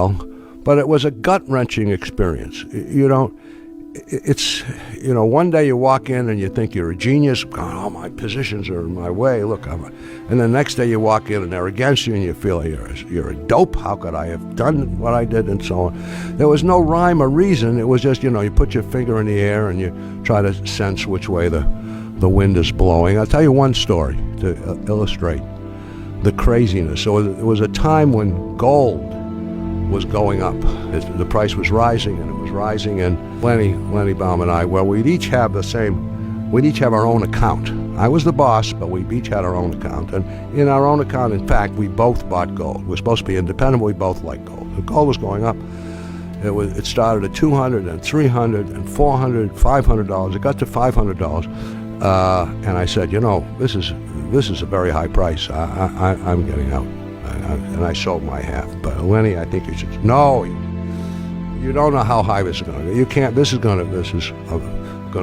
But it was a gut-wrenching experience. One day you walk in and you think you're a genius. Oh, my positions are in my way. Look, and the next day you walk in and they're against you, and you feel like you're a dope. How could I have done what I did, and so on. There was no rhyme or reason. It was just, you put your finger in the air and you try to sense which way the wind is blowing. I'll tell you one story to illustrate the craziness. So it was a time when gold was going up. The price was rising, and it was rising, and Lenny Baum and I, we'd each have our own account. I was the boss, but we each had our own account, and in our own account, in fact, we both bought gold. We're supposed to be independent, but we both liked gold. The gold was going up. It started at $200 and $300 and $400, $500. It got to $500, and I said, this is a very high price. I'm getting out. And I sold my half. But Lenny, I think you should. No, you don't know how high this is going to go. You can't. This is going to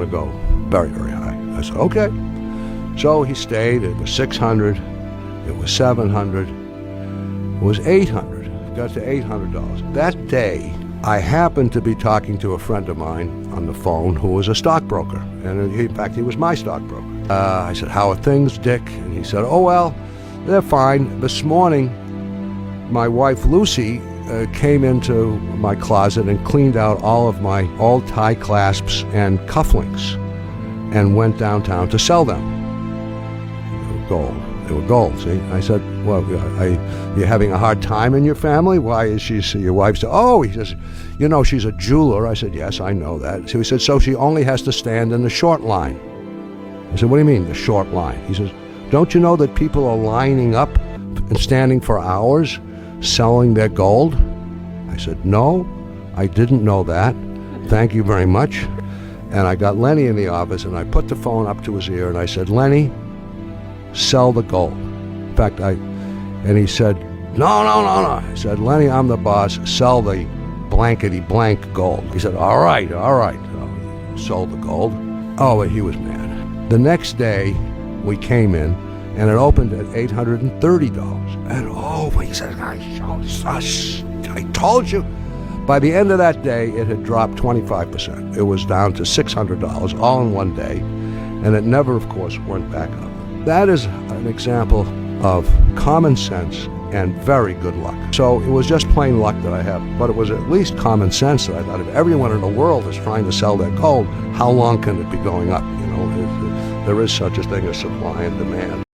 go very, very high. I said, okay. So he stayed. It was $600. It was $700. It was $800. It got to $800. That day, I happened to be talking to a friend of mine on the phone who was a stockbroker, and in fact, he was my stockbroker. I said, "How are things, Dick?" And he said, "Oh well, they're fine. This morning, my wife Lucy came into my closet and cleaned out all of my old tie clasps and cufflinks and went downtown to sell them." They were gold, see? I said, "Well, you having a hard time in your family? Why is she?" So your wife said, "Oh," he says, "she's a jeweler." I said, "Yes, I know that." So he said, "So she only has to stand in the short line." I said, "What do you mean, the short line?" He says, "Don't you know that people are lining up and standing for hours selling their gold?" I said, "No, I didn't know that. Thank you very much." And I got Lenny in the office, and I put the phone up to his ear, and I said, "Lenny, sell the gold." In fact, and he said, No. I said, "Lenny, I'm the boss. Sell the blankety blank gold." He said, all right. So he sold the gold. Oh, but he was mad. The next day, we came in, and it opened at $830. And he said, I told you. By the end of that day, it had dropped 25%. It was down to $600 all in one day, and it never, of course, went back up. That is an example of common sense and very good luck. So it was just plain luck that I have, but it was at least common sense that I thought, if everyone in the world is trying to sell their gold, how long can it be going up? There is such a thing as supply and demand.